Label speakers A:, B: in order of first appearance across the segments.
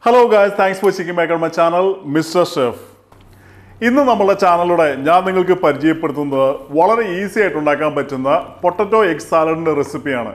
A: Hello guys, thanks for checking back on my channel, MrChef. ഇന്ന് നമ്മുടെ ചാനലിലൂടെ ഞാൻ നിങ്ങൾക്ക് പരിചയപ്പെടുത്തുന്നത് വളരെ ഈസി ആയിട്ട് ഉണ്ടാക്കാൻ പറ്റുന്ന പൊട്ടറ്റോ എഗ് സാലഡിന്റെ റെസിപ്പിയാണ്.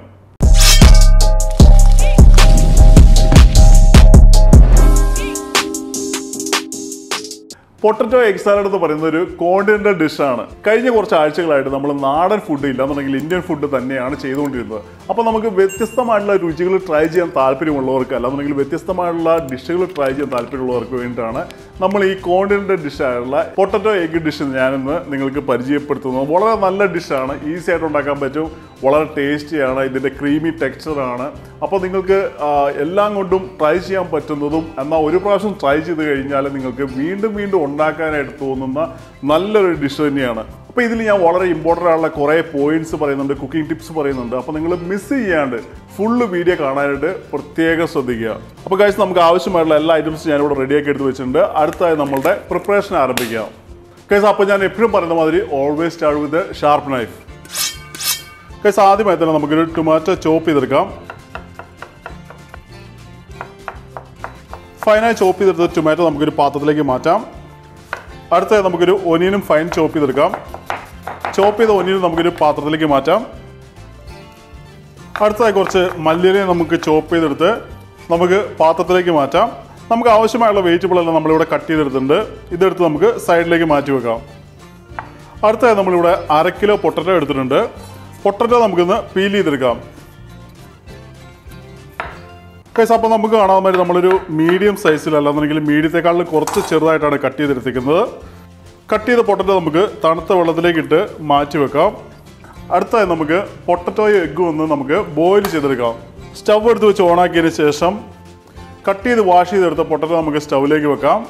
A: പൊട്ടറ്റോ എഗ് സാലഡ് എന്ന് പറയുന്ന ഒരു കോണ്ടിനെന്റൽ ഡിഷാണ്. കഴിഞ്ഞ കുറച്ച് ആഴ്ചകളായിട്ട് നമ്മൾ നാടൻ ഫുഡ് ഇല്ലാന്നുണ്ടെങ്കിൽ ഇന്ത്യൻ ഫുഡ് തന്നെയാണ് ചെയ്തുകൊണ്ടിരുന്നത്. അപ്പോൾ നമുക്ക് വ്യത്യസ്തമായിട്ടുള്ള രുചികൾ ട്രൈ ചെയ്യാൻ താല്പര്യമുള്ളവർക്ക് അല്ലാന്നുണ്ടെങ്കിൽ വ്യത്യസ്തമായിട്ടുള്ള ഡിഷുകൾ ട്രൈ ചെയ്യാൻ താല്പര്യമുള്ളവർക്ക് വേണ്ടിയിട്ടാണ് നമ്മൾ ഈ കോണ്ടിനെന്റൽ ഡിഷായുള്ള പൊട്ടറ്റോ എഗ് ഡിഷ് ഞാനിന്ന് നിങ്ങൾക്ക് പരിചയപ്പെടുത്തുന്നത്. വളരെ നല്ല ഡിഷാണ്, ഈസി ആയിട്ട് ഉണ്ടാക്കാൻ പറ്റും, വളരെ ടേസ്റ്റിയാണ്, ഇതിൻ്റെ ക്രീമി ടെക്സ്ചറാണ്. അപ്പോൾ നിങ്ങൾക്ക് എല്ലാം കൊണ്ടും ട്രൈ ചെയ്യാൻ പറ്റുന്നതും എന്നാൽ ഒരു പ്രാവശ്യം ട്രൈ ചെയ്ത് കഴിഞ്ഞാൽ നിങ്ങൾക്ക് വീണ്ടും വീണ്ടും ഉണ്ടാക്കാനായിട്ട് തോന്നുന്ന നല്ലൊരു ഡിഷ് തന്നെയാണ്. അപ്പോൾ ഇതിൽ ഞാൻ വളരെ ഇമ്പോർട്ടൻ്റ് ആയിട്ടുള്ള കുറേ പോയിന്റ്സ് പറയുന്നുണ്ട്, കുക്കിംഗ് ടിപ്സ് പറയുന്നുണ്ട്. അപ്പോൾ നിങ്ങൾ മിസ് ചെയ്യാണ്ട് ഫുള്ള് വീഡിയോ കാണാനായിട്ട് പ്രത്യേകം ശ്രദ്ധിക്കുക. അപ്പോൾ ഗൈസ്, നമുക്ക് ആവശ്യമായിട്ടുള്ള എല്ലാ ഐറ്റംസും ഞാനിവിടെ റെഡിയാക്കി എടുത്ത് വെച്ചിട്ടുണ്ട്. അടുത്തായി നമ്മളുടെ പ്രിപ്പറേഷൻ ആരംഭിക്കാം. ഗൈസ്, അപ്പോൾ ഞാൻ എപ്പോഴും പറയുന്ന മാതിരി always start with sharp knife. Guys, ആദ്യമായി തന്നെ നമുക്കൊരു ടൊമാറ്റോ ചോപ്പ് ചെയ്തെടുക്കാം. ഫൈനായി ചോപ്പ് ചെയ്തെടുത്ത ടൊമാറ്റോ നമുക്കൊരു പാത്രത്തിലേക്ക് മാറ്റാം. അടുത്തായി നമുക്കൊരു ഒനിയനും ഫൈൻ ചോപ്പ് ചെയ്തെടുക്കാം. ചോപ്പ് ചെയ്ത ഒനിയനും നമുക്കൊരു പാത്രത്തിലേക്ക് മാറ്റാം. അടുത്തായി കുറച്ച് മല്ലിയിലയും നമുക്ക് ചോപ്പ് ചെയ്തെടുത്ത് നമുക്ക് പാത്രത്തിലേക്ക് മാറ്റാം. നമുക്ക് ആവശ്യമായുള്ള വെജിറ്റബിൾ എല്ലാം നമ്മളിവിടെ കട്ട് ചെയ്തെടുത്തിട്ടുണ്ട്. ഇതെടുത്ത് നമുക്ക് സൈഡിലേക്ക് മാറ്റി വെക്കാം. അടുത്തായി നമ്മളിവിടെ 1/2 കിലോ പൊട്ടറ്റോ എടുത്തിട്ടുണ്ട്. പൊട്ടറ്റോ നമുക്കിന്ന് പീൽ ചെയ്തെടുക്കാം. ഗൈസ്, അപ്പോൾ നമുക്ക് കാണാൻ പറ്റും നമ്മളൊരു മീഡിയം സൈസിലല്ലാന്നുണ്ടെങ്കിൽ മീഡിയത്തെക്കാളും കുറച്ച് ചെറുതായിട്ടാണ് കട്ട് ചെയ്തെടുത്തിരിക്കുന്നത്. കട്ട് ചെയ്ത പൊട്ടറ്റോ നമുക്ക് തണുത്ത വെള്ളത്തിലേക്ക് ഇട്ട് മാറ്റി വെക്കാം. അടുത്തായി നമുക്ക് പൊട്ടറ്റോയും എഗ്ഗും ഒന്ന് നമുക്ക് ബോയിൽ ചെയ്തെടുക്കാം. സ്റ്റവ് എടുത്ത് വെച്ച് ഓണാക്കിയതിന് ശേഷം കട്ട് ചെയ്ത് വാഷ് ചെയ്തെടുത്ത പൊട്ടറ്റോ നമുക്ക് സ്റ്റൗവിലേക്ക് വെക്കാം.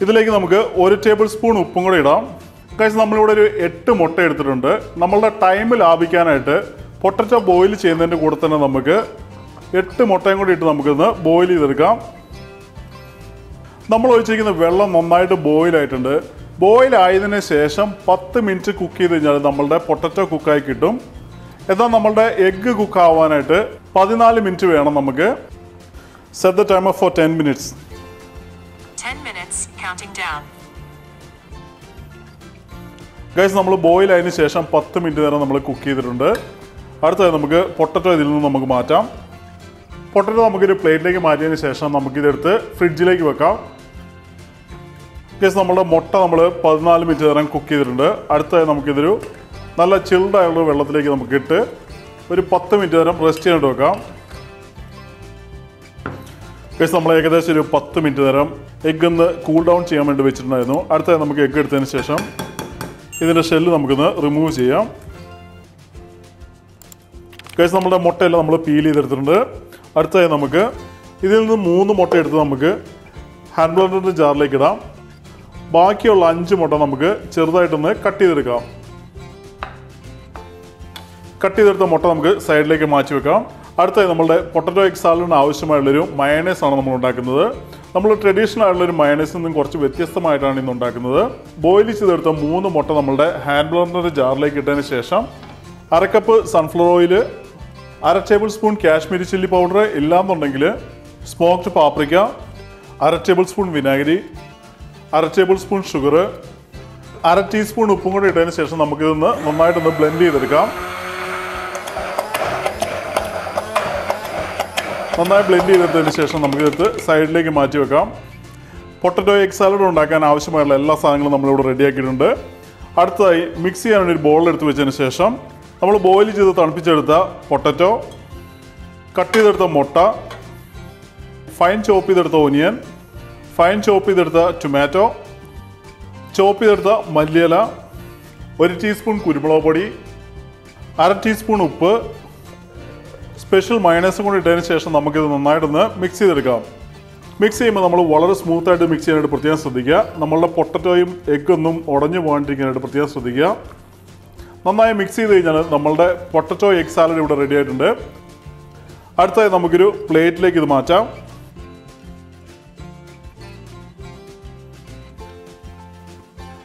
A: ഇതിലേക്ക് നമുക്ക് 1 ടേബിൾ സ്പൂൺ ഉപ്പും കൂടെ ഇടാം. ഗൈസ്, നമ്മളിവിടെ ഒരു 8 മുട്ട എടുത്തിട്ടുണ്ട്. നമ്മളുടെ ടൈം ലാഭിക്കാനായിട്ട് പൊട്ടറ്റോ ബോയിൽ ചെയ്യുന്നതിൻ്റെ കൂടെ തന്നെ നമുക്ക് 8 മുട്ടയും കൂടി ഇട്ട് നമുക്കിന്ന് ബോയിൽ ചെയ്തെടുക്കാം. നമ്മൾ ഒഴിച്ചിരിക്കുന്ന വെള്ളം നന്നായിട്ട് ബോയിലായിട്ടുണ്ട്. ബോയിൽ ആയതിനു ശേഷം 10 മിനിറ്റ് കുക്ക് ചെയ്ത് കഴിഞ്ഞാൽ നമ്മളുടെ പൊട്ടറ്റോ കുക്കായി കിട്ടും. എന്നാൽ നമ്മളുടെ എഗ്ഗ് കുക്ക് ആവാനായിട്ട് 14 മിനിറ്റ് വേണം നമുക്ക്. Set the timer for 10 minutes.
B: 10 minutes counting down.
A: Guys, നമ്മൾ ബോയിൽ ആയതിനു ശേഷം 10 മിനിറ്റ് നേരം നമ്മൾ കുക്ക് ചെയ്തിട്ടുണ്ട്. അടുത്തത് നമുക്ക് പൊട്ടറ്റോ ഇതിൽ നിന്ന് നമുക്ക് മാറ്റാം. പൊട്ടറ്റോ നമുക്കൊരു പ്ലേറ്റിലേക്ക് മാറ്റിയതിന് ശേഷം നമുക്കിതെടുത്ത് ഫ്രിഡ്ജിലേക്ക് വെക്കാം. ഗൈസ്, നമ്മുടെ മുട്ട നമ്മൾ 14 മിനിറ്റ് നേരം കുക്ക് ചെയ്തിട്ടുണ്ട്. അടുത്തായി നമുക്കിതൊരു നല്ല ചിൽഡായുള്ള വെള്ളത്തിലേക്ക് നമുക്കിട്ട് ഒരു 10 മിനിറ്റ് നേരം റെസ്റ്റ് ചെയ്യാനായിട്ട് വെക്കാം. ഗൈസ്, നമ്മൾ ഏകദേശം ഒരു 10 മിനിറ്റ് നേരം എഗ്ഗ് ഒന്ന് കൂൾ ഡൗൺ ചെയ്യാൻ വേണ്ടി വെച്ചിട്ടുണ്ടായിരുന്നു. അടുത്തായി നമുക്ക് എഗ്ഗ് എടുത്തതിന് ശേഷം ഇതിൻ്റെ ഷെല്ല് നമുക്കൊന്ന് റിമൂവ് ചെയ്യാം. ഗൈസ്, നമ്മുടെ മുട്ടയെല്ലാം നമ്മൾ പീൽ ചെയ്തെടുത്തിട്ടുണ്ട്. അടുത്തായി നമുക്ക് ഇതിൽ നിന്ന് 3 മുട്ട എടുത്ത് നമുക്ക് ഹാൻഡ് ബ്ലെൻഡറിൻ്റെ ജാറിലേക്ക് ഇടാം. ബാക്കിയുള്ള 5 മുട്ട നമുക്ക് ചെറുതായിട്ടൊന്ന് കട്ട് ചെയ്തെടുക്കാം. കട്ട് ചെയ്തെടുത്ത മുട്ട നമുക്ക് സൈഡിലേക്ക് മാറ്റി വെക്കാം. അടുത്തായി നമ്മളുടെ പൊട്ടറ്റോ എഗ് സാലഡിന് ആവശ്യമായുള്ളൊരു മയണൈസ് ആണ് നമ്മൾ ഉണ്ടാക്കുന്നത്. നമ്മൾ ട്രഡീഷണൽ ആയിട്ടുള്ളൊരു മയണൈസിൽ നിന്നും കുറച്ച് വ്യത്യസ്തമായിട്ടാണ് ഇന്ന് ഉണ്ടാക്കുന്നത്. ബോയിൽ ചെയ്തെടുത്ത 3 മുട്ട നമ്മളുടെ ഹാൻഡ് ബ്ലെൻഡറിൻ്റെ ജാറിലേക്ക് ഇട്ടതിന് ശേഷം 1/2 cup sunflower oil, 1/2 table spoon Kashmiri chilli powder, ഇല്ലാന്നുണ്ടെങ്കിൽ സ്മോക്ഡ് പാപ്രിക്ക, 1/2 ടേബിൾ സ്പൂൺ വിനാഗിരി, 1/2 ടേബിൾ സ്പൂൺ ഷുഗർ, 1/2 ടീസ്പൂൺ ഉപ്പും കൂടി ഇട്ടതിന് ശേഷം നമുക്കിതൊന്ന് നന്നായിട്ടൊന്ന് ബ്ലെൻഡ് ചെയ്തെടുക്കാം. നന്നായി ബ്ലെൻഡ് ചെയ്തെടുത്തതിന് ശേഷം നമുക്കിതെടുത്ത് സൈഡിലേക്ക് മാറ്റി വെക്കാം. പൊട്ടറ്റോ എഗ് സാലഡ് ഉണ്ടാക്കാൻ ആവശ്യമായുള്ള എല്ലാ സാധനങ്ങളും നമ്മളിവിടെ റെഡിയാക്കിയിട്ടുണ്ട്. അടുത്തതായി മിക്സ് ചെയ്യാൻ വേണ്ടി ഒരു ബോൾ എടുത്ത് വെച്ചതിന് ശേഷം നമ്മൾ ബോയിൽ ചെയ്ത് തണുപ്പിച്ചെടുത്ത പൊട്ടറ്റോ, കട്ട് ചെയ്തെടുത്ത മുട്ട, ഫൈൻ ചോപ്പ് ചെയ്തെടുത്ത ഒനിയൻ, ഫൈൻ ചോപ്പ് ചെയ്തെടുത്ത ടൊമാറ്റോ, ചോപ്പ് ചെയ്തെടുത്ത മല്ലിയില, 1 ടീസ്പൂൺ കുരുമുളക് പൊടി, 1/2 ടീസ്പൂൺ ഉപ്പ്, സ്പെഷ്യൽ മയണൈസും കൂടി ഇട്ടതിന് ശേഷം നമുക്കിത് നന്നായിട്ടൊന്ന് മിക്സ് ചെയ്തെടുക്കാം. മിക്സ് ചെയ്യുമ്പോൾ നമ്മൾ വളരെ സ്മൂത്തായിട്ട് മിക്സ് ചെയ്യാനായിട്ട് പ്രത്യേകം ശ്രദ്ധിക്കുക. നമ്മളുടെ പൊട്ടറ്റോയും എഗ്ഗൊന്നും ഉടഞ്ഞു പോകാണ്ടിരിക്കാനായിട്ട് പ്രത്യേകം ശ്രദ്ധിക്കുക. നന്നായി മിക്സ് ചെയ്ത് കഴിഞ്ഞാൽ നമ്മളുടെ പൊട്ടറ്റോ എഗ് സാലഡ് ഇവിടെ റെഡി ആയിട്ടുണ്ട്. അടുത്തായി നമുക്കൊരു പ്ലേറ്റിലേക്ക് ഇത് മാറ്റാം.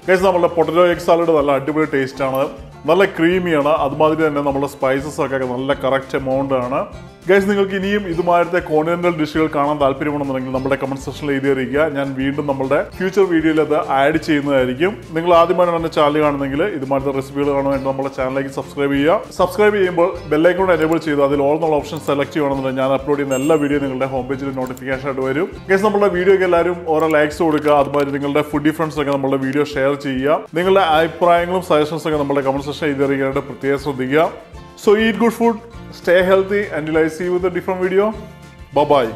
A: ഗൈസ്, നമ്മളുടെ പൊട്ടറ്റോ എഗ് സാലഡ് നല്ല അടിപൊളി ടേസ്റ്റാണ്, നല്ല ക്രീമിയാണ്. അതുമാതിരി തന്നെ നമ്മുടെ സ്പൈസസ് ഒക്കെ നല്ല കറക്റ്റ് എമൗണ്ട് ആണ്. ഗൈസ് നിങ്ങൾക്ക് ഇനിയും ഇതുമാരത്തെ കോണ്ടിനെന്റൽ ഡിഷുകൾ കാണാൻ താല്പര്യമുണ്ടെന്നുണ്ടെങ്കിൽ നമ്മുടെ കമന്റ് സെക്ഷനിൽ എഴുതി അറിയിക്കുക. ഞാൻ വീണ്ടും നമ്മുടെ ഫ്യൂച്ചർ വീഡിയോയിൽ അത് ആഡ് ചെയ്യുന്നതായിരിക്കും. നിങ്ങൾ ആദ്യമായാണ് എൻ്റെ ചാനൽ കാണുന്നെങ്കിൽ ഇതുമാരത്തെ റെസിപ്പികൾ കാണാൻ വേണ്ടി നമ്മുടെ ചാനലിലേക്ക് സബ്സ്ക്രൈബ് ചെയ്യുക. സബ്സ്ക്രൈബ് ചെയ്യുമ്പോൾ ബെല്ലൈക്കൺ എനേബിൾ ചെയ്ത് അതിൽ ഓൾ എന്നുള്ള ഓപ്ഷൻ സെലക്ട് ചെയ്യണമെന്നുണ്ടെങ്കിൽ ഞാൻ അപ്ലോഡ് ചെയ്യുന്ന എല്ലാ വീഡിയോ നിങ്ങളുടെ ഹോം പേജിൽ നോട്ടിഫിക്കേഷൻ ആയിട്ട് വരും. ഗൈസ് നമ്മുടെ വീഡിയോയ്ക്ക് എല്ലാവരും ഓരോ ലൈക്സ് കൊടുക്കുക. അതുമാതിരി നിങ്ങളുടെ ഫുഡി ഫ്രണ്ട്സ് ഒക്കെ നമ്മുടെ വീഡിയോ ഷെയർ ചെയ്യുക. നിങ്ങളുടെ അഭിപ്രായങ്ങളും സജഷൻസ് ഒക്കെ നമ്മുടെ കമന്റ് സെക്ഷനിൽ എഴുതി അറിയിക്കാനായിട്ട് പ്രത്യേകം ശ്രദ്ധിക്കുക. So eat good food, stay healthy, until I see you with a different video. Bye bye.